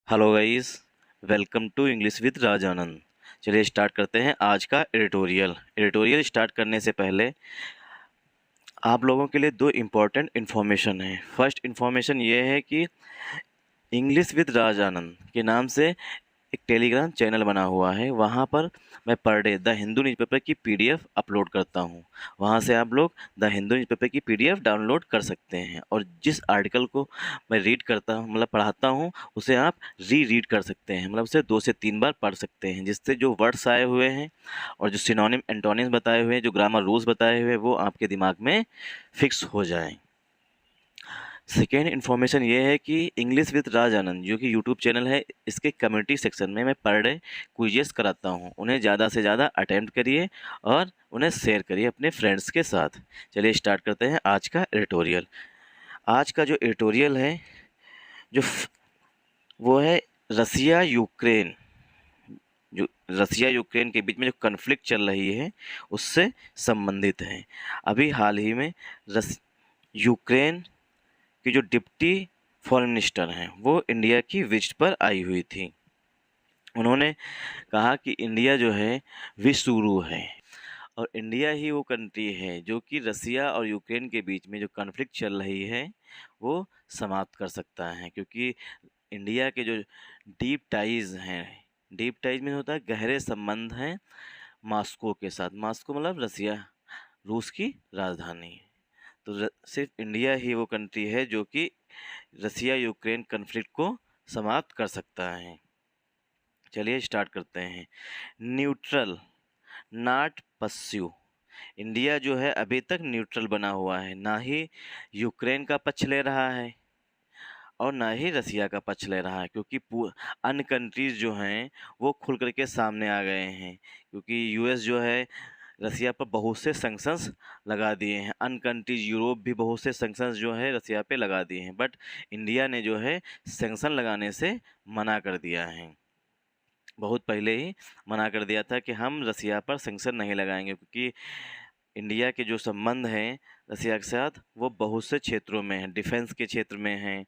Hello guys, welcome to English with Raj Anand. चलिए start करते हैं आज का एडिटोरियल स्टार्ट करने से पहले आप लोगों के लिए दो इम्पॉर्टेंट इन्फॉर्मेशन है। फर्स्ट इन्फॉर्मेशन ये है कि इंग्लिश विद राज आनंद के नाम से एक टेलीग्राम चैनल बना हुआ है। वहाँ पर मैं per day the Hindu newspaper की पीडीएफ अपलोड करता हूँ। वहाँ से आप लोग द हिंदू न्यूज़पेपर की पीडीएफ डाउनलोड कर सकते हैं और जिस आर्टिकल को मैं रीड करता हूँ मतलब पढ़ाता हूँ उसे आप रीड कर सकते हैं, मतलब उसे 2 से 3 बार पढ़ सकते हैं, जिससे जो वर्ड्स आए हुए हैं और जो सिनोनिम एंटोनिम्स बताए हुए हैं, जो ग्रामर रूल्स बताए हुए हैं, वो आपके दिमाग में फिक्स हो जाएँ। सेकेंड इन्फॉर्मेशन ये है कि इंग्लिश विद राज आनंद जो कि यूट्यूब चैनल है, इसके कम्युनिटी सेक्शन में मैं पर डे क्विजेस कराता हूँ। उन्हें ज़्यादा से ज़्यादा अटेम्प्ट करिए और उन्हें शेयर करिए अपने फ्रेंड्स के साथ। चलिए स्टार्ट करते हैं आज का एडिटोरियल। आज का जो एडिटोरियल है जो वो है रसिया यूक्रेन। जो रसिया यूक्रेन के बीच में जो कन्फ्लिक्ट चल रही है उससे संबंधित है। अभी हाल ही में यूक्रेन कि जो डिप्टी फॉरेन मिनिस्टर हैं वो इंडिया की विजिट पर आई हुई थी। उन्होंने कहा कि इंडिया जो है विश्व गुरु है और इंडिया ही वो कंट्री है जो कि रसिया और यूक्रेन के बीच में जो कॉन्फ्लिक्ट चल रही है वो समाप्त कर सकता है, क्योंकि इंडिया के जो डीप टाइज हैं, डीप टाइज में होता है गहरे संबंध हैं मॉस्को के साथ। मॉस्को मतलब रसिया, रूस की राजधानी है। तो सिर्फ इंडिया ही वो कंट्री है जो कि रसिया यूक्रेन कन्फ्लिक्ट को समाप्त कर सकता है। चलिए स्टार्ट करते हैं। Neutral, not पस्यू। इंडिया जो है अभी तक न्यूट्रल बना हुआ है, ना ही यूक्रेन का पक्ष ले रहा है और ना ही रसिया का पक्ष ले रहा है, क्योंकि अन्य कंट्रीज़ जो हैं वो खुल करके सामने आ गए हैं, क्योंकि यूएस जो है रसिया पर बहुत से सैंक्शंस लगा दिए हैं। अन्य कंट्रीज यूरोप भी बहुत से सैंक्शंस जो है रसिया पे लगा दिए हैं, बट इंडिया ने जो है सैंक्शन लगाने से मना कर दिया है। बहुत पहले ही मना कर दिया था कि हम रसिया पर सैंक्शन नहीं लगाएंगे, क्योंकि इंडिया के जो संबंध हैं रसिया के साथ वो बहुत से क्षेत्रों में हैं। डिफेंस के क्षेत्र में हैं।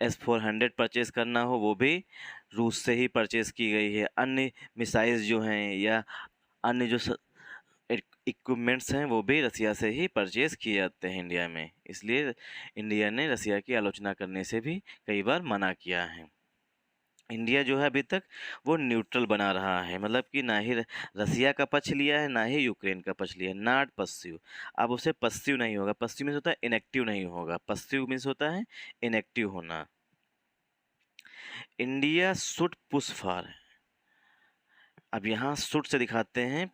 S-400 परचेज़ करना हो वो भी रूस से ही परचेज़ की गई है। अन्य मिसाइल्स जो हैं या अन्य जो इक्विपमेंट्स हैं वो भी रसिया से ही परचेज़ किए जाते हैं इंडिया में। इसलिए इंडिया ने रसिया की आलोचना करने से भी कई बार मना किया है। इंडिया जो है अभी तक वो न्यूट्रल बना रहा है, मतलब कि ना ही रसिया का पक्ष लिया है ना ही यूक्रेन का पक्ष लिया है। नॉट पस्यू, अब उसे पस्यू नहीं होगा। पस्यू मीन्स होता है इनएक्टिव नहीं होगा, पस्यू मीन्स होता है इनएक्टिव होना। इंडिया शुड पुश फॉर, अब यहाँ शुड से दिखाते हैं।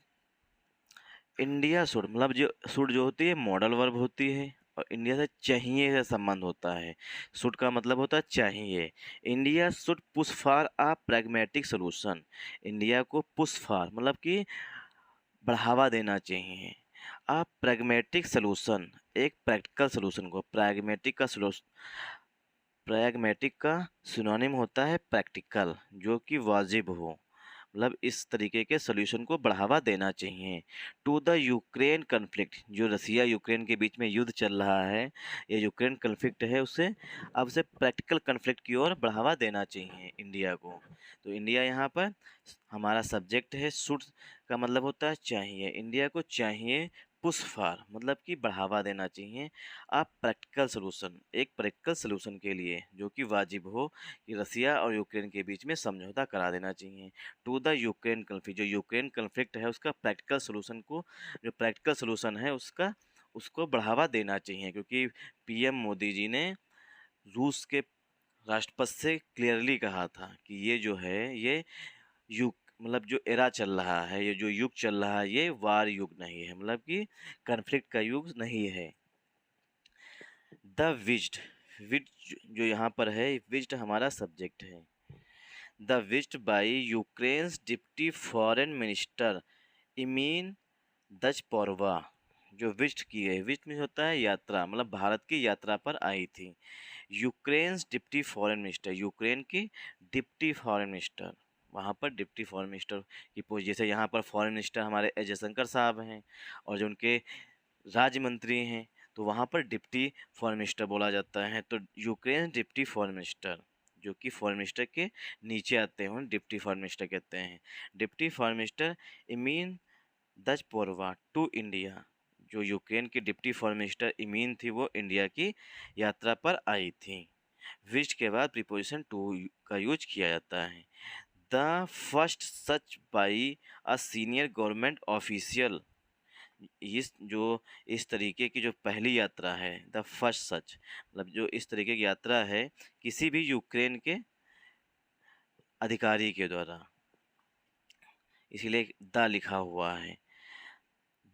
इंडिया शुड मतलब जो शुड जो होती है मॉडल वर्ब होती है और इंडिया से चाहिए से संबंध होता है। शुड का मतलब होता है चाहिए। India should push for a pragmatic solution. India को पुश फॉर मतलब कि बढ़ावा देना चाहिए। अ प्रैग्मेटिक सोल्यूशन, एक प्रैक्टिकल सोल्यूशन को। प्रैग्मेटिक का सिनोनिम होता है प्रैक्टिकल, जो कि वाजिब हो, मतलब इस तरीके के सोल्यूशन को बढ़ावा देना चाहिए। टू द यूक्रेन कन्फ्लिक्ट, जो रसिया यूक्रेन के बीच में युद्ध चल रहा है, ये यूक्रेन कन्फ्लिक्ट है, उसे अब उसे प्रैक्टिकल कन्फ्लिक्ट की ओर बढ़ावा देना चाहिए इंडिया को। तो इंडिया यहाँ पर हमारा सब्जेक्ट है। शुड का मतलब होता है चाहिए, इंडिया को चाहिए पुश फॉर मतलब कि बढ़ावा देना चाहिए। आप प्रैक्टिकल सोल्यूशन, एक प्रैक्टिकल सोल्यूशन के लिए जो कि वाजिब हो, कि रसिया और यूक्रेन के बीच में समझौता करा देना चाहिए। टू द यूक्रेन कन्फ्लिक्ट, जो यूक्रेन कन्फ्लिक्ट है उसका प्रैक्टिकल सोल्यूशन को, जो प्रैक्टिकल सोल्यूशन है उसका उसको बढ़ावा देना चाहिए, क्योंकि पीएम मोदी जी ने रूस के राष्ट्रपति से क्लियरली कहा था कि ये जो है ये युग मतलब जो एरा चल रहा है, ये जो युग चल रहा है ये वार युग नहीं है, मतलब कि कन्फ्लिक्ट का युग नहीं है। द विज्ड, विज्ड जो यहाँ पर है, विज्ड हमारा सब्जेक्ट है। The visit by Ukraine's deputy foreign minister Emine Dzhaparova, जो विजिट की गई, विजिट में होता है यात्रा, मतलब भारत की यात्रा पर आई थी। Ukraine's deputy foreign minister, Ukraine की डिप्टी फॉरेन मिनिस्टर, वहाँ पर डिप्टी फॉरेन मिनिस्टर की पोस्ट, जैसे यहाँ पर फॉरेन मिनिस्टर हमारे एस जयशंकर साहब हैं और जो उनके राज्य मंत्री हैं, तो वहाँ पर डिप्टी फॉरेन मिनिस्टर बोला जाता है। तो यूक्रेन डिप्टी फॉरेन मिनिस्टर जो कि फॉरेन मिनिस्टर के नीचे आते हैं, उन्हें डिप्टी फॉरेन मिनिस्टर कहते हैं। Deputy foreign minister Emine Dzhaparova to India, जो यूक्रेन की डिप्टी फॉरेन मिनिस्टर इमीन थी, वो इंडिया की यात्रा पर आई थी। विजिट के बाद प्रीपोजिशन टू का यूज किया जाता है। The first such by a senior government official, इस तरीके की जो पहली यात्रा है, द फर्स्ट सच मतलब जो इस तरीके की यात्रा है किसी भी यूक्रेन के अधिकारी के द्वारा, इसीलिए द लिखा हुआ है।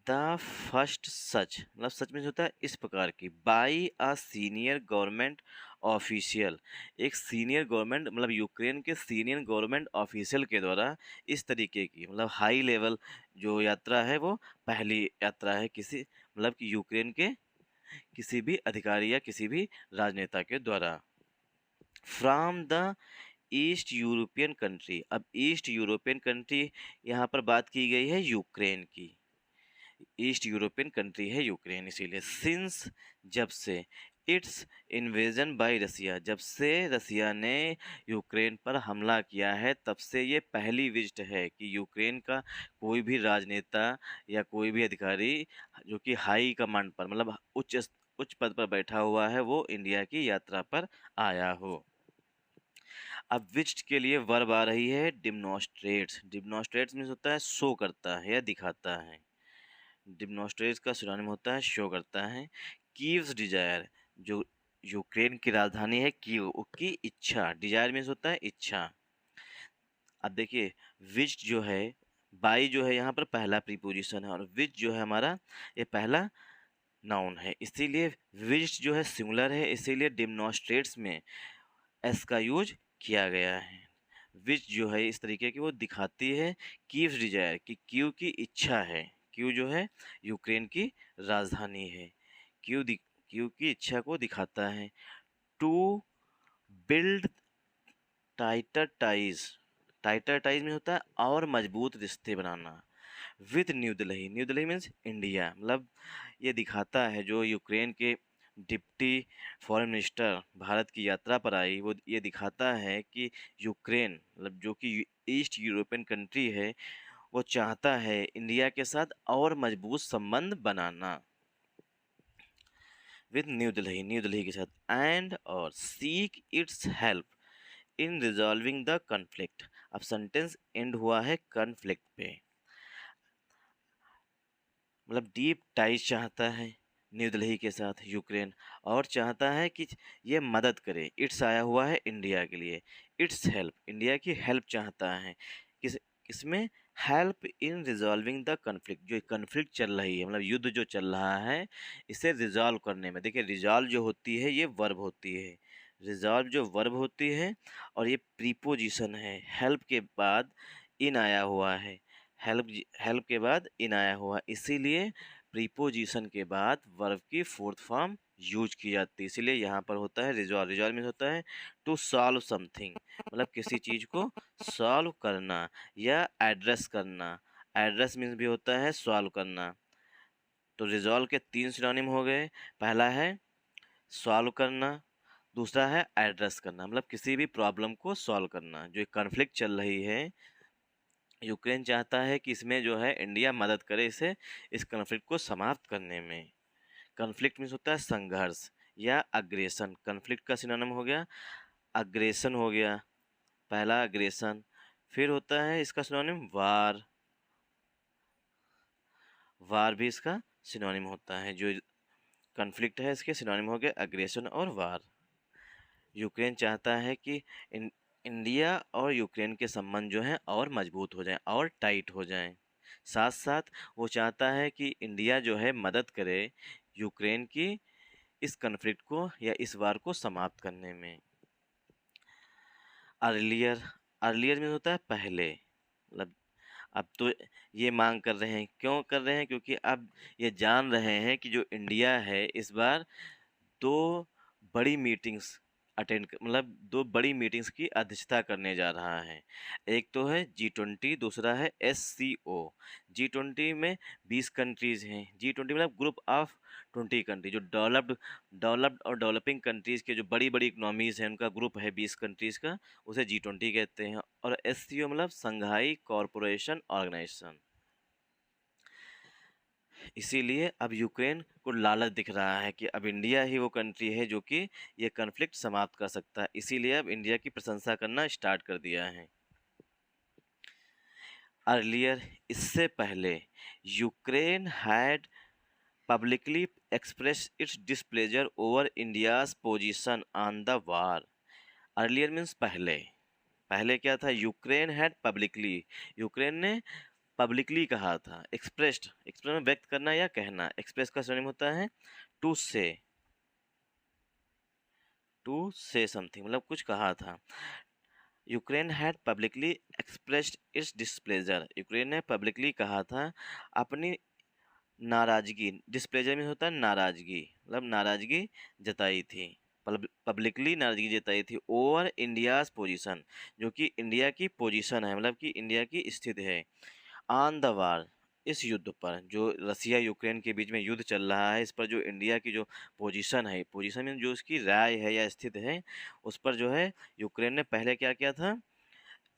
द फर्स्ट सच मतलब सच में होता है इस प्रकार की, by a senior government official, एक सीनियर गवर्नमेंट मतलब यूक्रेन के सीनियर गवर्नमेंट ऑफिशियल के द्वारा इस तरीके की मतलब हाई लेवल जो यात्रा है वो पहली यात्रा है किसी मतलब कि यूक्रेन के किसी भी अधिकारी या किसी भी राजनेता के द्वारा। From the east European country, अब ईस्ट यूरोपियन कंट्री यहाँ पर बात की गई है यूक्रेन की, ईस्ट यूरोपियन कंट्री है यूक्रेन, इसीलिए सिंस जब से, इट्स इन्वेजन बाय रसिया, जब से रसिया ने यूक्रेन पर हमला किया है तब से ये पहली विजिट है कि यूक्रेन का कोई भी राजनेता या कोई भी अधिकारी जो कि हाई कमांड पर मतलब उच्च पद पर बैठा हुआ है वो इंडिया की यात्रा पर आया हो। अब विजिट के लिए वर्ब आ रही है डिमॉन्स्ट्रेट्स। डिमॉन्स्ट्रेट्स मीन्स होता है शो करता है या दिखाता है। डिमॉन्स्ट्रेट्स का सिनोनिम होता है शो करता है। कीव्स डिजायर, जो यूक्रेन की राजधानी है कीव, की इच्छा, डिजायर मीन्स होता है इच्छा। अब देखिए विच जो है, बाई जो है यहाँ पर पहला प्रीपोजिशन है और विच जो है हमारा ये पहला नाउन है, इसीलिए विच जो है सिंगुलर है, इसीलिए डिमॉन्स्ट्रेट्स में एस का यूज किया गया है। विच जो है इस तरीके की वो दिखाती है, कीव्स डिजायर कि क्यू की इच्छा है, क्यू जो है यूक्रेन की राजधानी है, क्यू की इच्छा को दिखाता है। To build tighter ties, tighter ties में होता है और मजबूत रिश्ते बनाना। With new Delhi, new Delhi means India, मतलब ये दिखाता है जो यूक्रेन के डिप्टी फॉरेन मिनिस्टर भारत की यात्रा पर आई, वो ये दिखाता है कि यूक्रेन मतलब जो कि ईस्ट यूरोपियन कंट्री है वो चाहता है इंडिया के साथ और मजबूत संबंध बनाना। विद न्यू दिल्ली के साथ, एंड और seek it's help in resolving the conflict. अब सेंटेंस एंड हुआ है कन्फ्लिक्ट पे, मतलब डीप टाइज चाहता है न्यू दिल्ली के साथ यूक्रेन और चाहता है कि ये मदद करे। इट्स आया हुआ है इंडिया के लिए, इट्स हेल्प इंडिया की हेल्प चाहता है किसमें, help in resolving the conflict, जो कन्फ्लिक्ट चल रही है मतलब युद्ध जो चल रहा है इसे रिजॉल्व करने में। देखिए रिजॉल्व जो होती है ये वर्ब होती है, रिजॉल्व जो वर्ब होती है और ये प्रीपोजिशन है, हेल्प के बाद इन आया हुआ है, हेल्प के बाद इन आया हुआ, इसीलिए प्रीपोजिशन के बाद वर्ब की फोर्थ फॉर्म यूज की जाती है, इसीलिए यहाँ पर होता है रिजॉल्व। रिजॉल्व मीन्स होता है टू सॉल्व समथिंग, मतलब किसी चीज़ को सॉल्व करना या एड्रेस करना। एड्रेस मीन्स भी होता है सॉल्व करना। तो रिजॉल्व के तीन सिनोनिम हो गए, पहला है सॉल्व करना, दूसरा है एड्रेस करना, मतलब किसी भी प्रॉब्लम को सॉल्व करना। जो कॉन्फ्लिक्ट चल रही है यूक्रेन चाहता है कि इसमें जो है इंडिया मदद करे इसे, इस कॉन्फ्लिक्ट को समाप्त करने में। कॉन्फ्लिक्ट मीन्स होता है संघर्ष या अग्रेशन। कॉन्फ्लिक्ट का सिनोनिम हो गया अग्रेशन, हो गया पहला अग्रेशन। फिर होता है इसका सिनोनिम वार, वार भी इसका सिनोनिम होता है। जो कॉन्फ्लिक्ट है इसके सिनोनिम हो गए अग्रेशन और वार। यूक्रेन चाहता है कि इंडिया और यूक्रेन के संबंध जो हैं और मजबूत हो जाएं और टाइट हो जाएं। साथ साथ वो चाहता है कि इंडिया जो है मदद करे यूक्रेन की इस कॉन्फ्लिक्ट को या इस वार को समाप्त करने में। अर्लियर, अर्लियर में होता है पहले, मतलब अब तो ये मांग कर रहे हैं, क्यों कर रहे हैं, क्योंकि अब ये जान रहे हैं कि जो इंडिया है इस बार दो बड़ी मीटिंग्स अटेंड मतलब 2 बड़ी मीटिंग्स की अध्यक्षता करने जा रहा है। एक तो है G20, दूसरा है SCO। G20 में 20 कंट्रीज़ हैं। G20 मतलब ग्रुप ऑफ 20 कंट्री, जो डेवलप्ड और डेवलपिंग कंट्रीज़ के जो बड़ी-बड़ी इकोनॉमीज़ हैं, उनका ग्रुप है 20 कंट्रीज़ का, उसे G20 कहते हैं। और SCO मतलब संघाई कॉर्पोरेशन ऑर्गेनाइजेशन। इसीलिए अब यूक्रेन को लालच दिख रहा है कि अब इंडिया ही वो कंट्री है जो कि ये कन्फ्लिक्ट समाप्त कर सकता है। इसीलिए अब इंडिया की प्रशंसा करना स्टार्ट कर दिया है। अर्लियर, इससे पहले, Ukraine had publicly express it's displeasure over India's position on the war. Earlier means पहले। पहले क्या था? यूक्रेन हैड पब्लिकली, यूक्रेन ने पब्लिकली कहा था। एक्सप्रेस्ड, एक्सप्रेस में व्यक्त करना या कहना। एक्सप्रेस का सिनोनिम होता है टू से, टू से समथिंग मतलब कुछ कहा था। Ukraine had publicly expressed it's displeasure, Ukraine ने पब्लिकली कहा था अपनी नाराजगी। डिस्प्लेजर में होता है नाराजगी, मतलब नाराजगी जताई थी, पब्लिकली नाराजगी जताई थी ओवर इंडियाज पोजीशन, जो कि इंडिया की पोजीशन है, मतलब कि इंडिया की स्थिति है, ऑन द वार, इस युद्ध पर, जो रसिया यूक्रेन के बीच में युद्ध चल रहा है, इस पर जो इंडिया की जो पोजीशन है, पोजीशन में जो उसकी राय है या स्थिति है, उस पर जो है यूक्रेन ने पहले क्या किया था?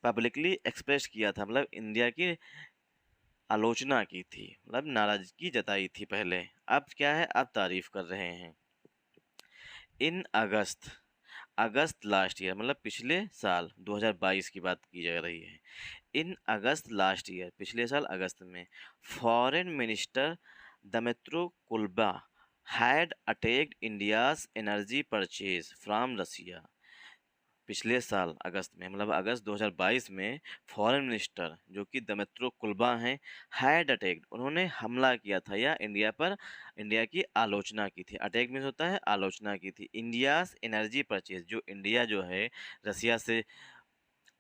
पब्लिकली एक्सप्रेस किया था, मतलब इंडिया की आलोचना की थी, मतलब नाराजगी जताई थी पहले। अब क्या है? अब तारीफ कर रहे हैं। इन अगस्त, अगस्त लास्ट ईयर मतलब पिछले साल 2022 की बात की जा रही है। इन अगस्त लास्ट ईयर, पिछले साल अगस्त में, foreign minister Dmytro Kuleba had attacked India's energy purchase from Russia. पिछले साल अगस्त में, मतलब अगस्त 2022 में, फॉरेन मिनिस्टर जो कि दमित्रो कुल्बा हैं, हैड अटैक्ड, उन्होंने हमला किया था या इंडिया पर, इंडिया की आलोचना की थी। अटैक मीन्स होता है आलोचना की थी। इंडियाज एनर्जी परचेज, जो इंडिया जो है रसिया से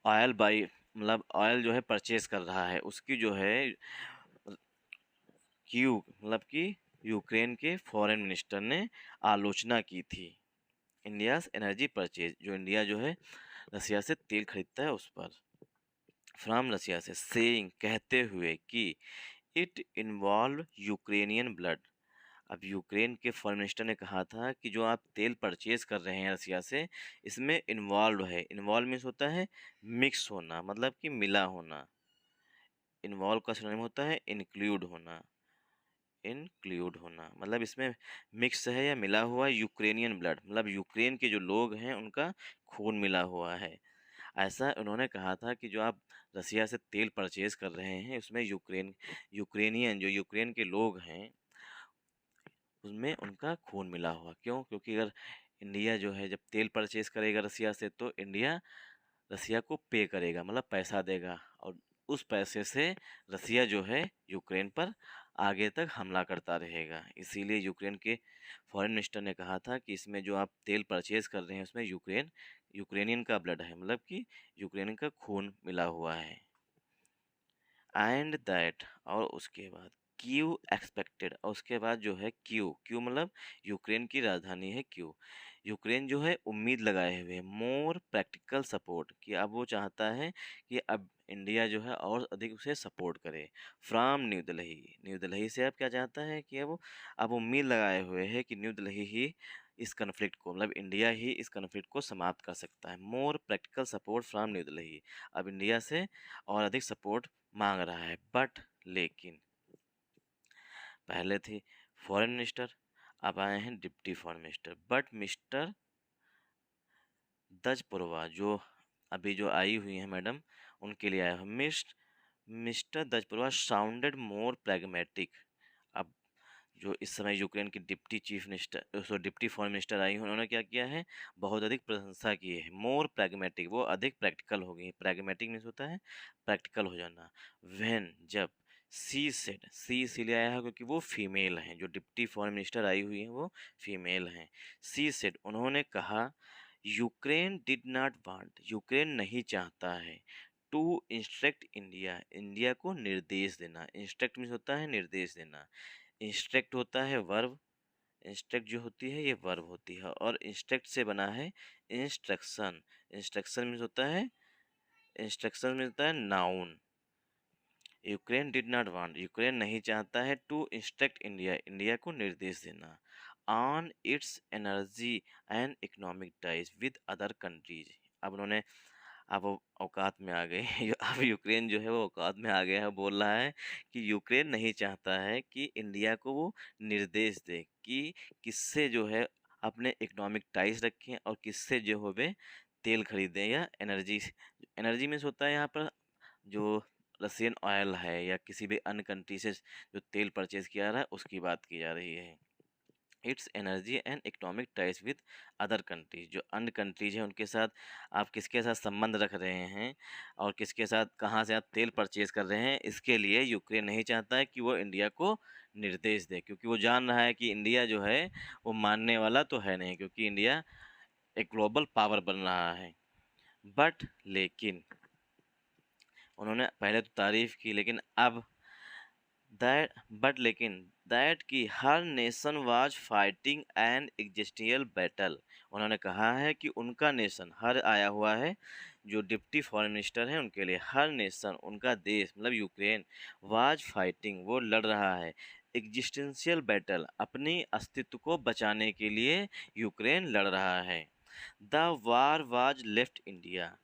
ऑयल बाई, मतलब ऑयल जो है परचेज कर रहा है, उसकी जो है क्यू, मतलब कि यूक्रेन के फॉरेन मिनिस्टर ने आलोचना की थी इंडियाज एनर्जी परचेज, जो इंडिया जो है रसिया से तेल खरीदता है उस पर, फ्रॉम रसिया से, सेइंग, कहते हुए कि इट इन्वॉल्व यूक्रेनियन ब्लड। अब यूक्रेन के फॉरेन मिनिस्टर ने कहा था कि जो आप तेल परचेज कर रहे हैं रसिया से, इसमें इन्वॉल्व है। इन्वॉल्व मीन्स होता है मिक्स होना, मतलब कि मिला होना। इन्वॉल्व का सिनोनिम होता है इंक्लूड होना, इंक्लूड होना मतलब इसमें मिक्स है या मिला हुआ यूक्रेनियन ब्लड, मतलब यूक्रेन के जो लोग हैं उनका खून मिला हुआ है। ऐसा उन्होंने कहा था कि जो आप रसिया से तेल परचेज कर रहे हैं, उसमें यूक्रेनियन, जो यूक्रेन के लोग हैं, उसमें उनका खून मिला हुआ। क्यों? क्योंकि अगर इंडिया जो है जब तेल परचेज करेगा रसिया से, तो इंडिया रसिया को पे करेगा, मतलब पैसा देगा, और उस पैसे से रसिया जो है यूक्रेन पर आगे तक हमला करता रहेगा। इसीलिए यूक्रेन के फॉरेन मिनिस्टर ने कहा था कि इसमें जो आप तेल परचेज कर रहे हैं, उसमें यूक्रेनियन का ब्लड है, मतलब कि यूक्रेन का खून मिला हुआ है। एंड दैट, और उसके बाद क्यू एक्सपेक्टेड, और उसके बाद जो है क्यू, क्यू मतलब यूक्रेन की राजधानी है क्यू। यूक्रेन जो है उम्मीद लगाए हुए मोर प्रैक्टिकल सपोर्ट, कि अब वो चाहता है कि अब इंडिया जो है और अधिक उसे सपोर्ट करे, from new Delhi. New Delhi से अब क्या चाहता है कि अब उम्मीद लगाए हुए है कि न्यू दिल्ली ही इस कन्फ्लिक्ट को, मतलब इंडिया ही इस कन्फ्लिक्ट को समाप्त कर सकता है। More practical support from new Delhi, अब इंडिया से और अधिक सपोर्ट मांग रहा है। बट, लेकिन, पहले थी फॉरेन मिनिस्टर, अब आए हैं deputy foreign minister. But mister Dzhaparova, जो अभी जो आई हुई हैं मैडम, उनके लिए आया हूँ। मिस्टर दजपुरवा साउंडेड मोर प्रैग्मेटिक। अब जो इस समय यूक्रेन की deputy chief minister, so deputy foreign minister I हैं, उन्होंने क्या किया है? बहुत अधिक प्रशंसा की है। मोर प्रैग्मेटिक, वो अधिक प्रैक्टिकल हो गई। प्रैग्मेटिक मीन्स होता है प्रैक्टिकल हो जाना। व्हेन, जब, सी सेड, सी इसीलिए आया है क्योंकि वो फीमेल हैं, जो डिप्टी फॉरेन मिनिस्टर आई हुई हैं वो फीमेल हैं। सी सेड, उन्होंने कहा, Ukraine did not want, Ukraine नहीं चाहता है, टू इंस्ट्रक्ट इंडिया, इंडिया को निर्देश देना। इंस्ट्रक्ट मीन्स होता है निर्देश देना। इंस्ट्रक्ट होता है वर्ब, इंस्ट्रक्ट जो होती है ये वर्ब होती है और इंस्ट्रक्ट से बना है इंस्ट्रक्शन। इंस्ट्रक्शन मीन्स होता है इंस्ट्रक्शन मीन्स होता है noun. Ukraine did not want, Ukraine नहीं चाहता है टू इंस्ट्रक्ट इंडिया, इंडिया को निर्देश देना on it's energy and economic ties with other countries. अब उन्होंने अब वो औकात में आ गए अब यूक्रेन जो है वो औकात में आ गया है, बोल रहा है कि यूक्रेन नहीं चाहता है कि इंडिया को वो निर्देश दे कि किससे जो है अपने इकोनॉमिक टाइज रखें और किससे जो हो वे तेल खरीदें या एनर्जी। एनर्जी मीन्स होता है यहाँ पर जो रशियन ऑयल है या किसी भी अन्य कंट्री से जो तेल परचेज किया रहा है उसकी बात की जा रही है। It's energy and economic ties with other countries, जो अन्य कंट्रीज हैं उनके साथ आप किसके साथ संबंध रख रहे हैं और किसके साथ कहाँ से आप तेल परचेज कर रहे हैं, इसके लिए यूक्रेन नहीं चाहता है कि वो इंडिया को निर्देश दे, क्योंकि वो जान रहा है कि इंडिया जो है वो मानने वाला तो है नहीं, क्योंकि इंडिया एक ग्लोबल पावर बन रहा है। बट लेकिन उन्होंने पहले तो तारीफ़ की, लेकिन अब लेकिन दैट कि हर nation was fighting an existential battle, उन्होंने कहा है कि उनका नेशन, हर आया हुआ है जो डिप्टी फॉरेन मिनिस्टर हैं उनके लिए, हर नेशन उनका देश मतलब यूक्रेन वाज फाइटिंग वो लड़ रहा है एग्जिस्टेंशियल बैटल, अपनी अस्तित्व को बचाने के लिए यूक्रेन लड़ रहा है। The war was left India,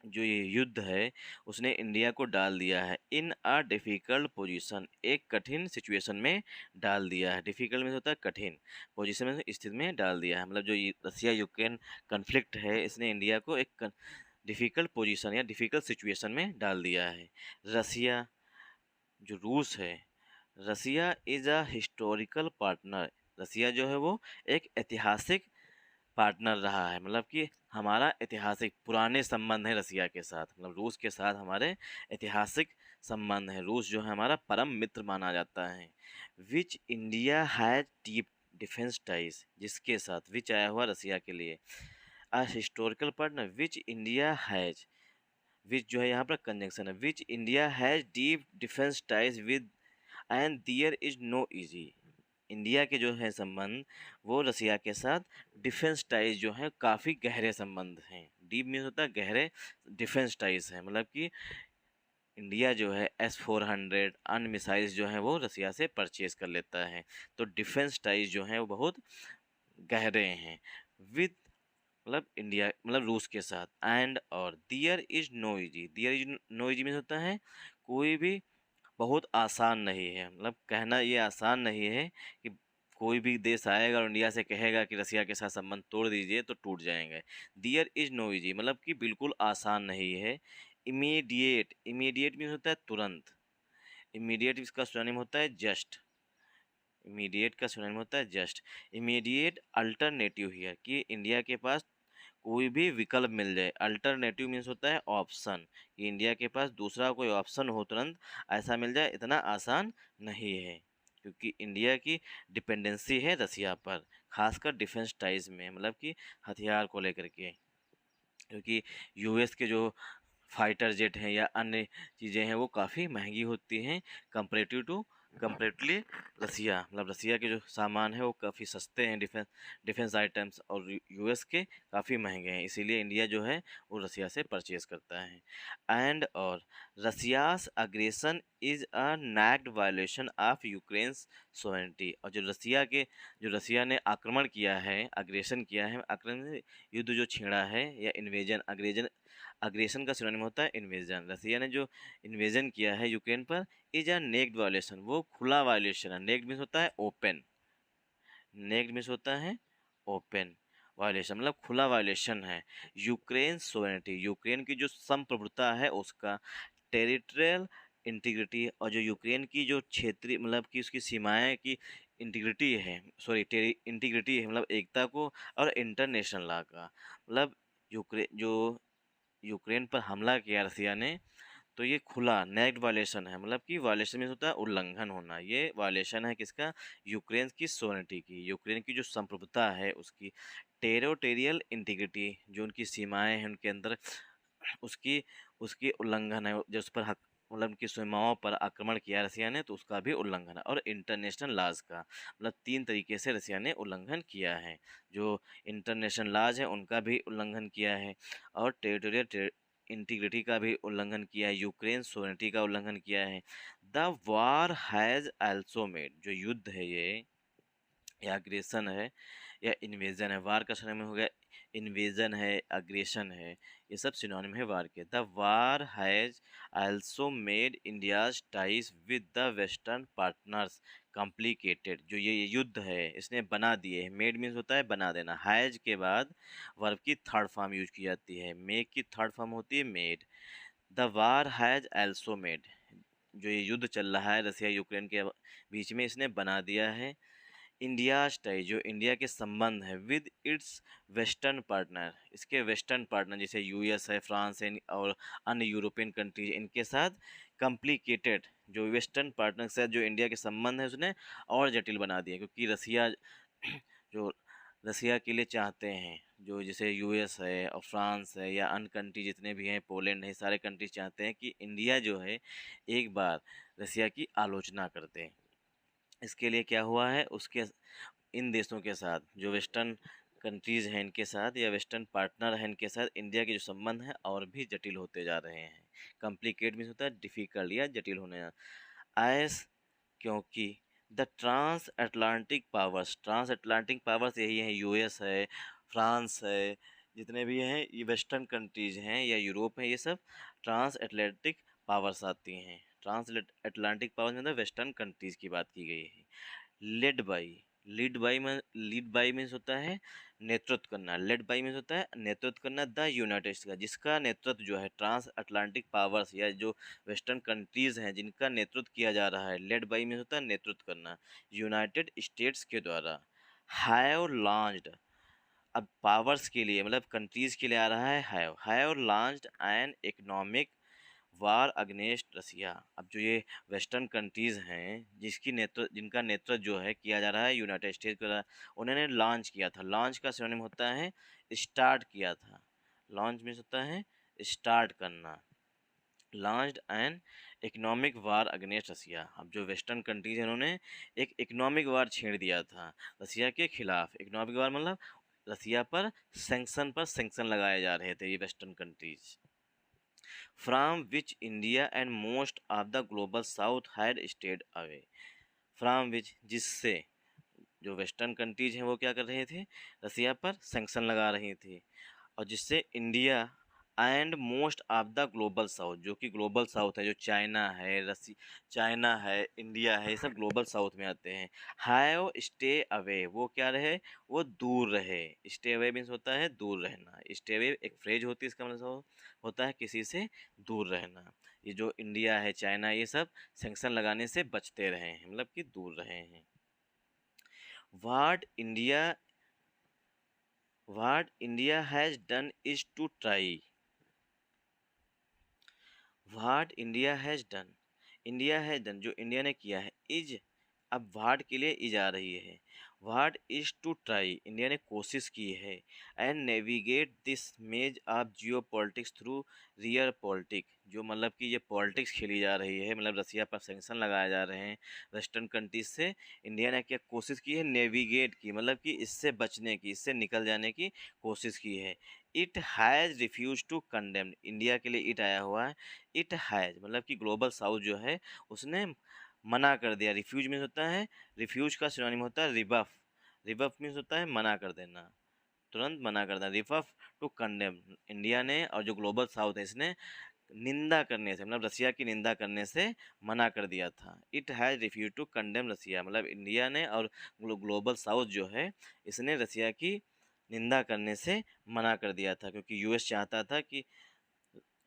जो ये युद्ध है उसने इंडिया को डाल दिया है इन अ डिफ़िकल्ट पोजीशन, एक कठिन सिचुएशन में डाल दिया है। डिफ़िकल्ट में होता है कठिन, पोजीशन में स्थिति में डाल दिया है, मतलब जो ये रसिया यूक्रेन कन्फ्लिक्ट है इसने इंडिया को एक डिफ़िकल्ट पोजीशन या डिफ़िकल्ट सिचुएशन में डाल दिया है। रसिया जो रूस है, रसिया इज़ अ हिस्टोरिकल पार्टनर, रसिया जो है वो एक ऐतिहासिक पार्टनर रहा है, मतलब कि हमारा ऐतिहासिक पुराने संबंध हैं रसिया के साथ, मतलब रूस के साथ हमारे ऐतिहासिक संबंध हैं, रूस जो है हमारा परम मित्र माना जाता है। Which India has deep defence ties, जिसके साथ विच आया हुआ रसिया के लिए, a historical partner which India has, which जो है यहाँ पर कंजंक्शन है, which India has deep defence ties with and there is no easy, India के जो है संबंध वो रसिया के साथ डिफेंस टाइज जो हैं काफ़ी गहरे संबंध हैं। डीप मीन्स होता है गहरे, डिफेंस टाइज हैं मतलब कि इंडिया जो है S-400 अन्य मिसाइल्स जो हैं वो रसिया से परचेज कर लेता है, तो डिफेंस टाइज जो हैं वो बहुत गहरे हैं विद, मतलब इंडिया मतलब रूस के साथ। एंड और there is no easy, there is no easy means होता है कोई भी बहुत आसान नहीं है, मतलब कहना ये आसान नहीं है कि कोई भी देश आएगा और इंडिया से कहेगा कि रसिया के साथ संबंध तोड़ दीजिए तो टूट जाएंगे। दियर इज नो इजी मतलब कि बिल्कुल आसान नहीं है। इमीडिएट, इमीडिएट मीन्स होता है तुरंत, इमीडिएट इसका सिनोनिम होता है जस्ट, इमीडिएट का सिनोनिम होता है जस्ट। इमीडिएट अल्टरनेटिव हियर, कि इंडिया के पास कोई भी विकल्प मिल जाए, अल्टरनेटिव मीन्स होता है ऑप्शन, कि इंडिया के पास दूसरा कोई ऑप्शन हो तुरंत ऐसा मिल जाए, इतना आसान नहीं है, क्योंकि इंडिया की डिपेंडेंसी है रसिया पर, खासकर डिफेंस टाइज में, मतलब कि हथियार को लेकर के, क्योंकि यूएस के जो फाइटर जेट हैं या अन्य चीज़ें हैं वो काफ़ी महंगी होती हैं कंपेरेटिवली रसिया, मतलब रसिया के जो सामान है वो काफ़ी सस्ते हैं, डिफेंस आइटम्स, और यूएस के काफ़ी महंगे हैं, इसीलिए इंडिया जो है वो रसिया से परचेज करता है। एंड और रसियास अग्रेशन इज़ अ नैक्ड वायलेशन ऑफ यूक्रेन्स सोवेरेनिटी, और जो रसिया ने आक्रमण किया है, अग्रेशन किया है, आक्रमण युद्ध जो छेड़ा है या इन्वेजन, अग्रेशन का सिनोनिम होता है इन्वेजन, रसिया ने जो इन्वेजन किया है यूक्रेन पर, इज अ नेक्ड वायलेशन, वो खुला वायलेशन है, नेक्ड मीन्स होता है ओपन, नेक्ड मीन्स होता है ओपन वायलेशन, मतलब खुला वायलेशन है यूक्रेन सोवेरेनिटी, यूक्रेन की जो संप्रभुता है उसका, टेरिटोरियल इंटीग्रिटी, और जो यूक्रेन की जो क्षेत्रीय मतलब कि उसकी सीमाएं की इंटीग्रिटी है, सॉरी इंटीग्रिटी है मतलब एकता को, और इंटरनेशनल लॉ का, मतलब यूक्रेन पर हमला किया रसिया ने, तो ये खुला नेक्ड वायलेशन है, मतलब कि वायलेशन में होता है उल्लंघन होना, ये वायलेशन है किसका, यूक्रेन की सोवेरेनिटी की, यूक्रेन की जो संप्रभुता है उसकी, टेरिटोरियल इंटीग्रिटी जो उनकी सीमाएं हैं उनके अंदर उसकी उसकी उल्लंघन है, जो उस पर हक मतलब उनकी सीमाओं पर आक्रमण किया रसिया ने तो उसका भी उल्लंघन है। और इंटरनेशनल लाज का मतलब 3 तरीके से रसिया ने उल्लंघन किया है। जो इंटरनेशनल लाज है उनका भी उल्लंघन किया है और टेरिटोरियल इंटीग्रिटी का भी उल्लंघन किया है, यूक्रेन सोवेरेनिटी का उल्लंघन किया है। The war has also made, जो युद्ध है ये या अग्रेशन है या इन्वेजन है, वार का सिनोनिम हो गया इन्वेजन है, अग्रेशन है, ये सब सिनोनिम है वार के। The war has also made India's ties with the western partners complicated, जो ये युद्ध है इसने बना दिए है। मेड मीन्स होता है बना देना, हैज़ के बाद वर्ब की थर्ड फॉर्म यूज की जाती है, मेक की थर्ड फॉर्म होती है made. The war has also made, जो ये युद्ध चल रहा है रसिया यूक्रेन के बीच में, इसने बना दिया है इंडियाज टाई, जो इंडिया के संबंध है विद इट्स वेस्टर्न पार्टनर, इसके वेस्टर्न पार्टनर जैसे यूएस है, फ्रांस है और अन्य यूरोपियन कंट्रीज, इनके साथ कॉम्प्लिकेटेड, जो वेस्टर्न पार्टनर के साथ जो इंडिया के संबंध है उसने और जटिल बना दिया, क्योंकि रसिया जो रसिया के लिए चाहते हैं, जो जैसे यूएस है और फ्रांस है या अन्य कंट्री जितने भी हैं, पोलैंड है, सारे कंट्रीज चाहते हैं कि इंडिया जो है एक बार रसिया की आलोचना कर दे। इसके लिए क्या हुआ है, उसके इन देशों के साथ जो वेस्टर्न कंट्रीज़ हैं इनके साथ या वेस्टर्न पार्टनर हैं इनके साथ इंडिया के जो संबंध हैं और भी जटिल होते जा रहे हैं। कॉम्प्लिकेट मीन्स होता है डिफ़िकल्ट या जटिल होने। एस, क्योंकि द ट्रांस अटलांटिक पावर्स यही हैं, यूएस है, फ्रांस है, जितने भी हैं ये वेस्टर्न कंट्रीज हैं या यूरोप हैं, ये सब ट्रांस अटलांटिक पावर्स आती हैं। ट्रांस अटलांटिक पावर्स में वेस्टर्न कंट्रीज की बात की गई है। Led by, lead by means होता है नेतृत्व करना, लेड बाई मीन्स होता है नेतृत्व करना द यूनाइटेड स्टेट्स का, जिसका नेतृत्व जो है ट्रांस अटलांटिक पावर्स या जो वेस्टर्न कंट्रीज हैं जिनका नेतृत्व किया जा रहा है, लेड बाई मीन्स होता है नेतृत्व करना, यूनाइटेड स्टेट्स के द्वारा। हैव लॉन्च्ड, अब पावर्स के लिए मतलब कंट्रीज के लिए आ रहा है have launched an economic war against Russia. अब जो ये वेस्टर्न कंट्रीज़ हैं जिनका नेतृत्व जो है किया जा रहा है यूनाइटेड स्टेट्स के द्वारा, उन्होंने लॉन्च किया था। लॉन्च का सिनोनिम होता है स्टार्ट किया था। लॉन्च मीन्स होता है स्टार्ट करना। Launched an economic war against Russia, अब जो वेस्टर्न कंट्रीज हैं उन्होंने एक इकोनॉमिक वार छेड़ दिया था रसिया के खिलाफ। इकोनॉमिक वार मतलब रसिया पर सेंक्शन लगाए जा रहे थे ये western countries, from which India and most of the global south had stayed away. From विच, जिससे जो वेस्टर्न कंट्रीज हैं वो क्या कर रहे थे, रसिया पर सैंक्शन लगा रही थी, और जिससे India and most of the global south, जो कि ग्लोबल साउथ है, जो चाइना है, इंडिया है, ये सब ग्लोबल साउथ में आते हैं। हैव स्टे अवे, वो क्या रहे, वो दूर रहे। स्टे अवे मीन्स होता है दूर रहना। स्टे अवे एक फ्रेज होती है, इसका मतलब होता है किसी से दूर रहना। ये जो इंडिया है, चाइना, ये सब सैंक्शन लगाने से बचते रहे हैं, मतलब कि दूर रहे हैं। What India has done is to try, what India has done, India has done, जो इंडिया ने किया है, इज, अब वाट के लिए इज आ रही है, what is to try, India ने कोशिश की है, and navigate this maze of geopolitics through realpolitik, जो मतलब कि ये पॉलिटिक्स खेली जा रही है, मतलब रसिया पर सेंक्शन लगाए जा रहे हैं वेस्टर्न कंट्रीज से, इंडिया ने क्या कोशिश की है, नेविगेट की, मतलब कि इससे बचने की, इससे निकल जाने की कोशिश की है। It has refuse to condemn, India के लिए इट आया हुआ है, इट हैज़ मतलब कि ग्लोबल साउथ जो है उसने मना कर दिया। रिफ्यूज मीन्स होता है, रिफ्यूज का सिनोनिम होता है रिबफ, रिबफ मीन्स होता है मना कर देना, तुरंत मना कर देना, रिबफ टू कंडेम, इंडिया ने और जो ग्लोबल साउथ है इसने निंदा करने से, मतलब रसिया की निंदा करने से मना कर दिया था। It has refuse to condemn Russia, मतलब इंडिया ने और ग्लोबल साउथ जो है इसने रसिया की निंदा करने से मना कर दिया था, क्योंकि यूएस चाहता था कि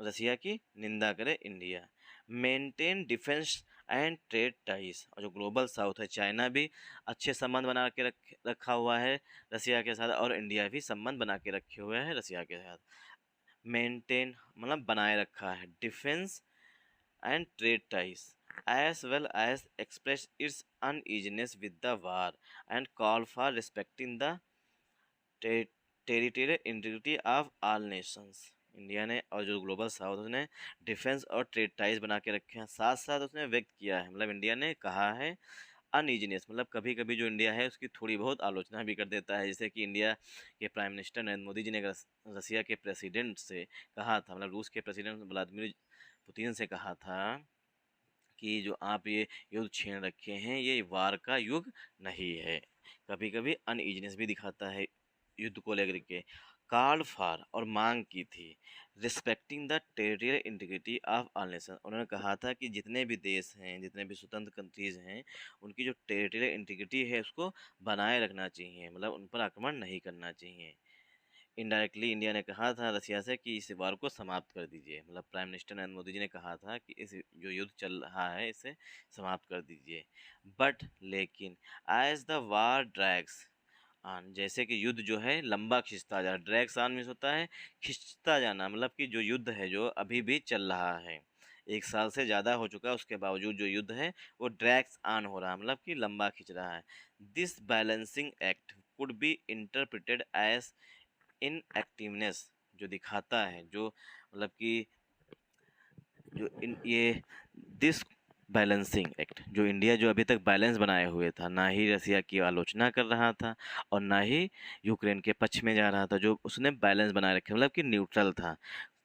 रसिया की निंदा करे India. Maintain defence and trade ties, और जो ग्लोबल साउथ है, चाइना भी अच्छे संबंध बना के रखा हुआ है रसिया के साथ, और इंडिया भी संबंध बना के रखे हुए हैं रसिया के साथ। मेंटेन मतलब बनाए रखा है, defence and trade ties, as well as express its uneasiness with the war and call for respecting the territorial integrity of all nations। India ने, और जो ग्लोबल साउथ उसने डिफेंस और ट्रेड टाइज बना के रखे हैं। साथ साथ उसने व्यक्त किया है, मतलब इंडिया ने कहा है अनइजीनेस, मतलब कभी कभी जो इंडिया है उसकी थोड़ी बहुत आलोचना भी कर देता है। जैसे कि इंडिया के प्राइम मिनिस्टर नरेंद्र मोदी जी ने रसिया के प्रेसिडेंट से कहा था, मतलब रूस के प्रेसिडेंट व्लादिमीर पुतिन से कहा था कि जो आप ये युद्ध छेड़ रखे हैं ये वार का युग नहीं है। कभी कभी अनइजीनेस भी दिखाता है युद्ध को लेकर के। कॉल फॉर, और मांग की थी, respecting the territorial integrity of all nation. उन्होंने कहा था कि जितने भी देश हैं, जितने भी स्वतंत्र कंट्रीज हैं, उनकी जो टेरिटरियल इंटीग्रिटी है उसको बनाए रखना चाहिए, मतलब उन पर आक्रमण नहीं करना चाहिए। इनडायरेक्टली इंडिया ने कहा था रसिया से कि इस वार को समाप्त कर दीजिए, मतलब प्राइम मिनिस्टर नरेंद्र मोदी जी ने कहा था कि इस जो युद्ध चल रहा है इसे समाप्त कर दीजिए। बट लेकिन as the war drags on, जैसे कि युद्ध जो है लंबा खिंचता जा रहा है, ड्रैग्स ऑन मीन्स होता है खिंचता जाना, मतलब कि जो युद्ध है जो अभी भी चल रहा है, 1 साल से ज़्यादा हो चुका है, उसके बावजूद जो युद्ध है वो ड्रैग्स ऑन हो रहा है, मतलब कि लंबा खिंच रहा है। This balancing act could be interpreted as inactiveness, जो दिखाता है, जो मतलब कि जो इन ये दिस बैलेंसिंग एक्ट, जो इंडिया जो अभी तक बैलेंस बनाए हुए था, ना ही रसिया की आलोचना कर रहा था और ना ही यूक्रेन के पक्ष में जा रहा था, जो उसने बैलेंस बनाए रखे, मतलब कि न्यूट्रल था,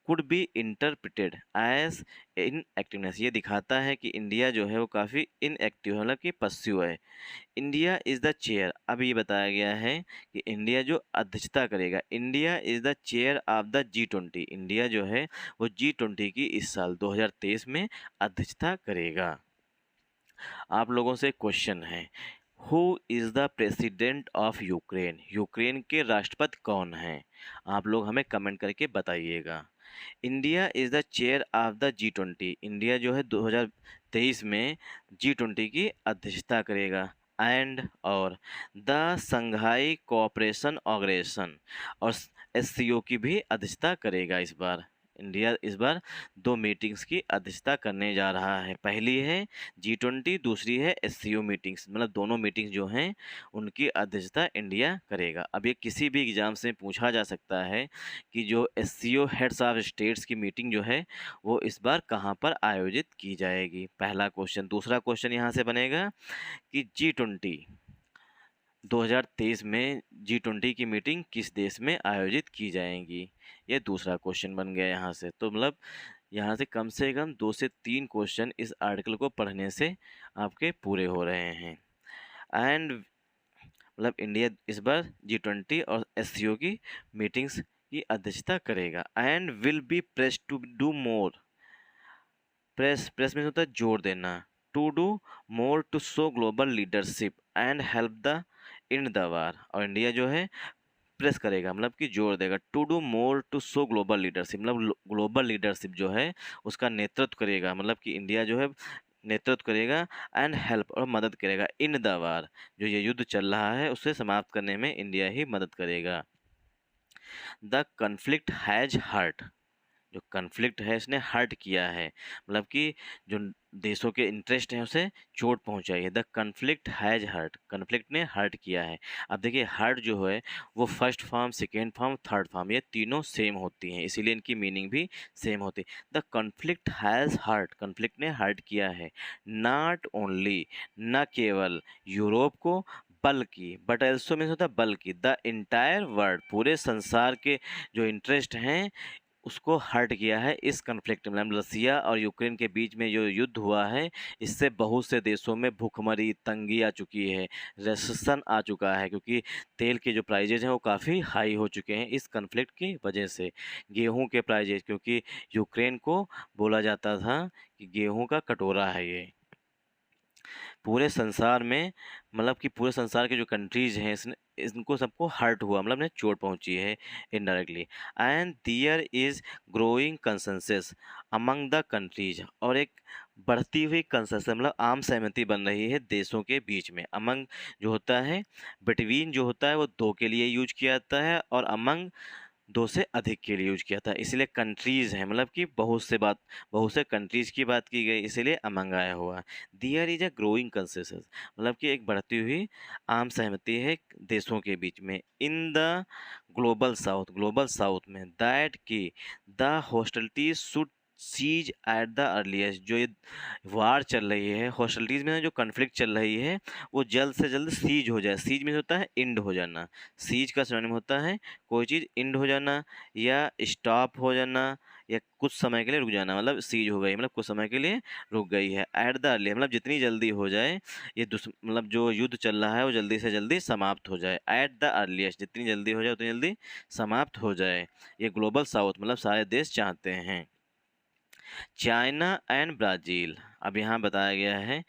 कुड बी इंटरप्रिटेड एज इनएक्टिवनेस। ये दिखाता है कि इंडिया जो है वो काफ़ी इनएक्टिव है, मतलब कि पस्यू है। इंडिया इज़ द चेयर, अब ये बताया गया है कि इंडिया जो अध्यक्षता करेगा, India is the chair of the G20। India जो है वो G20 की इस साल 2023 में अध्यक्षता करेगा। आप लोगों से क्वेश्चन है, who is the president of Ukraine? Ukraine के राष्ट्रपति कौन हैं? आप लोग हमें कमेंट करके बताइएगा। India is the chair of the G20। India जो है 2023 में G20 की अध्यक्षता करेगा। एंड और द संघाई कोऑपरेशन ऑर्गेनाइजेशन और SCO की भी अध्यक्षता करेगा इस बार। इंडिया इस बार 2 मीटिंग्स की अध्यक्षता करने जा रहा है। पहली है G20, दूसरी है SCO मीटिंग्स, मतलब दोनों मीटिंग्स जो हैं उनकी अध्यक्षता इंडिया करेगा। अब ये किसी भी एग्ज़ाम से पूछा जा सकता है कि जो SCO हेड्स ऑफ स्टेट्स की मीटिंग जो है वो इस बार कहाँ पर आयोजित की जाएगी, पहला क्वेश्चन। दूसरा क्वेश्चन यहाँ से बनेगा कि G20 2023 में G20 की मीटिंग किस देश में आयोजित की जाएंगी, ये दूसरा क्वेश्चन बन गया यहाँ से। तो मतलब यहाँ से कम 2 से 3 क्वेश्चन इस आर्टिकल को पढ़ने से आपके पूरे हो रहे हैं। एंड मतलब इंडिया इस बार G20 और SCO की मीटिंग्स की अध्यक्षता करेगा। And will be press to do more, press में होता है जोर देना, to do more to show global leadership and help the in the war. और इंडिया जो है प्रेस करेगा, मतलब कि जोर देगा, to do more to show global leadership, मतलब ग्लोबल लीडरशिप जो है उसका नेतृत्व करेगा, मतलब कि इंडिया जो है नेतृत्व करेगा। एंड हेल्प, और मदद करेगा, इन द वार, जो ये युद्ध चल रहा है उसे समाप्त करने में इंडिया ही मदद करेगा। द कन्फ्लिक्ट हैज हर्ट, जो कन्फ्लिक्ट है इसने हर्ट किया है, मतलब कि जो देशों के इंटरेस्ट हैं उसे चोट पहुंचाई है। The conflict has hurt, conflict ने हर्ट किया है। अब देखिए हर्ट जो है वो first form, second form, third form, ये तीनों सेम होती हैं, इसीलिए इनकी मीनिंग भी सेम होती है। The conflict has hurt, conflict ने हर्ट किया है, नॉट ओनली, न केवल यूरोप को, बल्कि, बट एल्सो मीन्स होता है बल्कि, द इंटायर वर्ल्ड, पूरे संसार के जो इंटरेस्ट हैं उसको हर्ट किया है इस कन्फ्लिक्ट में। मतलब रसिया और यूक्रेन के बीच में जो युद्ध हुआ है इससे बहुत से देशों में भूखमरी, तंगी आ चुकी है, रेसेशन आ चुका है, क्योंकि तेल के जो प्राइजेज हैं वो काफ़ी हाई हो चुके हैं इस कन्फ्लिक्ट की वजह से। गेहूं के प्राइजेज, क्योंकि यूक्रेन को बोला जाता था कि गेहूं का कटोरा है ये, पूरे संसार में, मतलब कि पूरे संसार के जो कंट्रीज़ हैं इसने इनको सबको हर्ट हुआ, मतलब ने चोट पहुंची है indirectly. And there is growing consensus among the countries, और एक बढ़ती हुई कंसेंसस, मतलब आम सहमति बन रही है देशों के बीच में। अमंग जो होता है, बिटवीन जो होता है वो दो के लिए यूज किया जाता है, और अमंग 2 से अधिक के लिए यूज किया था, इसलिए कंट्रीज़ है, मतलब कि बहुत से कंट्रीज़ की बात की गई, इसीलिए अमंग आया हुआ। There is a growing consensus, मतलब कि एक बढ़ती हुई आम सहमति है देशों के बीच में, इन द ग्लोबल साउथ में, दैट कि the hostilities should cease at the earliest, जो ये वार चल रही है, हॉस्टिलिटीज़ में जो कन्फ्लिक्ट चल रही है, वो जल्द से जल्द सीज हो जाए। सीज में होता है इंड हो जाना, सीज का सिनोनिम होता है कोई चीज़ इंड हो जाना या स्टॉप हो जाना या कुछ समय के लिए रुक जाना, मतलब सीज हो गई, मतलब कुछ समय के लिए रुक गई है। एट द अर्ली, मतलब जितनी जल्दी हो जाए ये मतलब जो युद्ध चल रहा है वो जल्दी से जल्दी समाप्त हो जाए। एट द अर्लीस्ट, जितनी जल्दी हो जाए उतनी जल्दी समाप्त हो जाए, ये ग्लोबल साउथ मतलब सारे देश चाहते हैं। चाइना एंड ब्राज़ील, अब यहाँ बताया गया है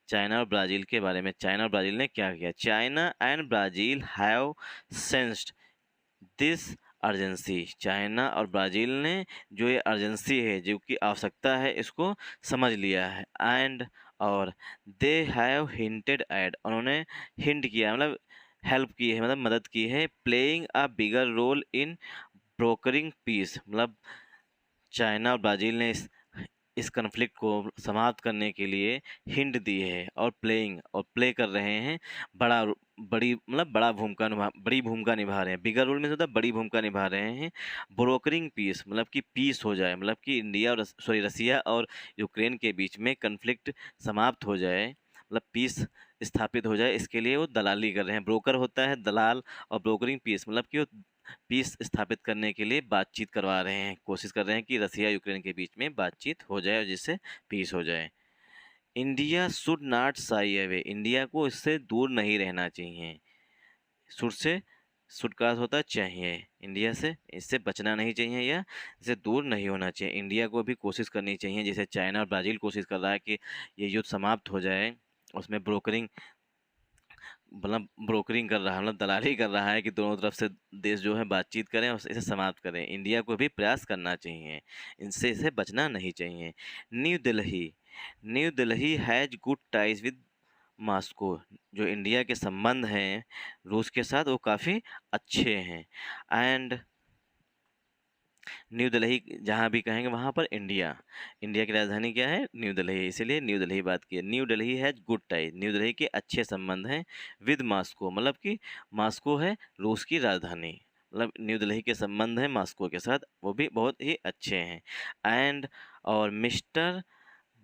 चाइना और ब्राज़ील के बारे में। चाइना और ब्राज़ील ने क्या किया? China and Brazil have sensed this urgency, China और ब्राज़ील ने जो ये अर्जेंसी है, जो कि आवश्यकता है, इसको समझ लिया है। एंड और दे हैव हिंटेड एट, उन्होंने हिंट किया मतलब हेल्प की है, मतलब मदद की है, playing a bigger role in brokering peace, मतलब चाइना और ब्राज़ील ने इस कन्फ्लिक्ट को समाप्त करने के लिए हिंट दी है और प्ले कर रहे हैं बड़ी भूमिका निभा रहे हैं। बिगर रोल में मतलब बड़ी भूमिका निभा रहे हैं। ब्रोकरिंग पीस, मतलब कि पीस हो जाए, मतलब कि इंडिया और रसिया और यूक्रेन के बीच में कन्फ्लिक्ट समाप्त हो जाए, मतलब पीस स्थापित हो जाए, इसके लिए वो दलाली कर रहे हैं। ब्रोकर होता है दलाल, और ब्रोकरिंग पीस मतलब कि वो पीस स्थापित करने के लिए बातचीत करवा रहे हैं, कोशिश कर रहे हैं कि रसिया यूक्रेन के बीच में बातचीत हो जाए और जिससे पीस हो जाए। India should not Sai away, India को इससे दूर नहीं रहना चाहिए। शुड से शुड का अर्थ होता है चाहिए, इंडिया से इससे बचना नहीं चाहिए या इससे दूर नहीं होना चाहिए। इंडिया को भी कोशिश करनी चाहिए, जैसे चाइना और ब्राज़ील कोशिश कर रहा है कि ये युद्ध समाप्त हो जाए, उसमें ब्रोकरिंग कर रहा है, मतलब दलाली कर रहा है कि दोनों तरफ से देश जो है बातचीत करें और इसे समाप्त करें। इंडिया को भी प्रयास करना चाहिए, इसे बचना नहीं चाहिए। New Delhi new Delhi has good ties with Moscow, जो इंडिया के संबंध हैं रूस के साथ वो काफ़ी अच्छे हैं। एंड न्यू दिल्ली जहाँ भी कहेंगे वहाँ पर इंडिया की राजधानी क्या है? न्यू दिल्ली है, इसीलिए न्यू दिल्ली बात की है। New Delhi has good ties, new Delhi के अच्छे संबंध हैं विद मॉस्को, मतलब कि मॉस्को है रूस की राजधानी, मतलब न्यू दिल्ली के संबंध हैं मॉस्को के साथ, वो भी बहुत ही अच्छे हैं। एंड और मिस्टर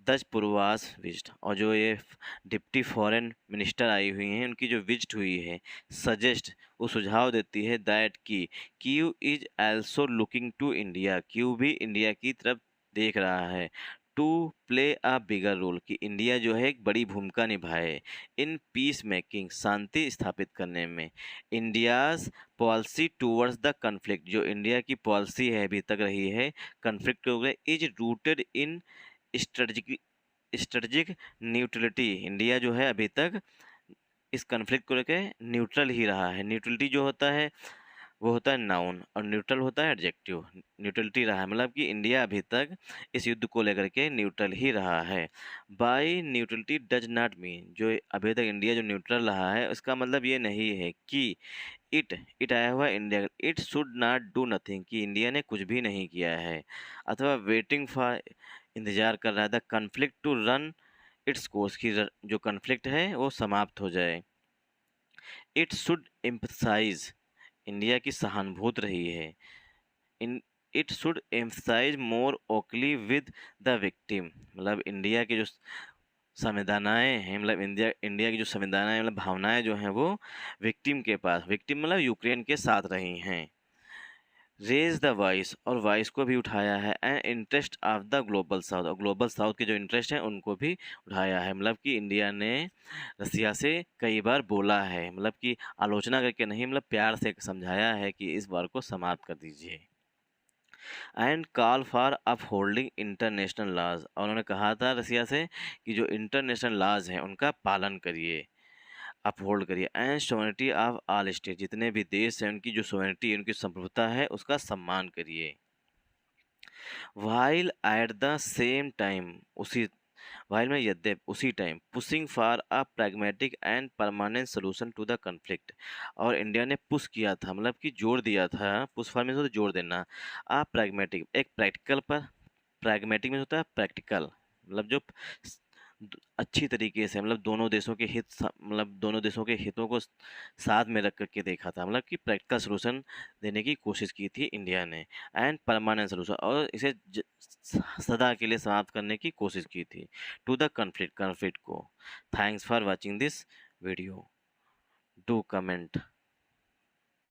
दस पूर्वास विजिट, और जो ये डिप्टी फॉरेन मिनिस्टर आई हुई हैं उनकी जो विजिट हुई है, सजेस्ट वो सुझाव देती है दैट कि Kyiv is also looking to India, Kyiv भी इंडिया की तरफ देख रहा है, to play a bigger role, कि इंडिया जो है एक बड़ी भूमिका निभाए इन पीस मेकिंग, शांति स्थापित करने में। India's policy towards the conflict, जो इंडिया की पॉलिसी है अभी तक रही है कन्फ्लिक्ट के ऊपर, is rooted in strategic strategic neutrality, India जो है अभी तक इस कन्फ्लिक्ट को लेकर न्यूट्रल ही रहा है। न्यूट्रलिटी जो होता है वो होता है नाउन और न्यूट्रल होता है एडजेक्टिव। न्यूट्रलिटी रहा है मतलब कि इंडिया अभी तक इस युद्ध को लेकर के न्यूट्रल ही रहा है। By neutrality does not mean, जो अभी तक इंडिया जो न्यूट्रल रहा है उसका मतलब ये नहीं है कि इट आया हुआ India, it should not do nothing, कि इंडिया ने कुछ भी नहीं किया है, अथवा वेटिंग फॉर, इंतज़ार कर रहा है the conflict to run its course, की जो कन्फ्लिक्ट है वो समाप्त हो जाए। इट शुड एम्फसाइज, इंडिया की सहानुभूत रही है, in it should emphasise more vocally with the victim, मतलब इंडिया के जो संवेदनाएं हैं, मतलब इंडिया की जो संवेदनाएं मतलब भावनाएं जो हैं वो विक्टिम के पास, विक्टिम मतलब यूक्रेन के साथ रही हैं। रेज द वॉइस, और वॉइस को भी उठाया है, and interest of the global south, और ग्लोबल साउथ के जो इंटरेस्ट हैं उनको भी उठाया है, मतलब कि इंडिया ने रसिया से कई बार बोला है, मतलब कि आलोचना करके नहीं, मतलब प्यार से समझाया है कि इस बार को समाप्त कर दीजिए। And call for upholding international laws, और उन्होंने कहा था रसिया से कि जो इंटरनेशनल लॉज हैं उनका पालन करिए, अपहोल्ड करिए। And sovereignty of all state, जितने भी देश हैं उनकी जो सोवरेनिटी है, उनकी संप्रभुता है, उसका सम्मान करिए। While at the same time, उसी वाइल में यद्यप उसी time pushing for a pragmatic and permanent solution to the conflict, और इंडिया ने पुश किया था, मतलब कि जोर दिया था, पुश फॉर में तो जोर देना, अ प्रैग्मेटिक एक प्रैक्टिकल पर, प्रैग्मेटिक में होता है प्रैक्टिकल, मतलब जो अच्छी तरीके से, मतलब दोनों देशों के हित, मतलब दोनों देशों के हितों को साथ में रख करके देखा था, मतलब कि प्रैक्टिकल सोल्यूशन देने की कोशिश की थी इंडिया ने, एंड परमानेंट सोल्यूशन, और इसे सदा के लिए समाप्त करने की कोशिश की थी टू द कन्फ्लिक्ट को। Thanks for watching this video, do comment.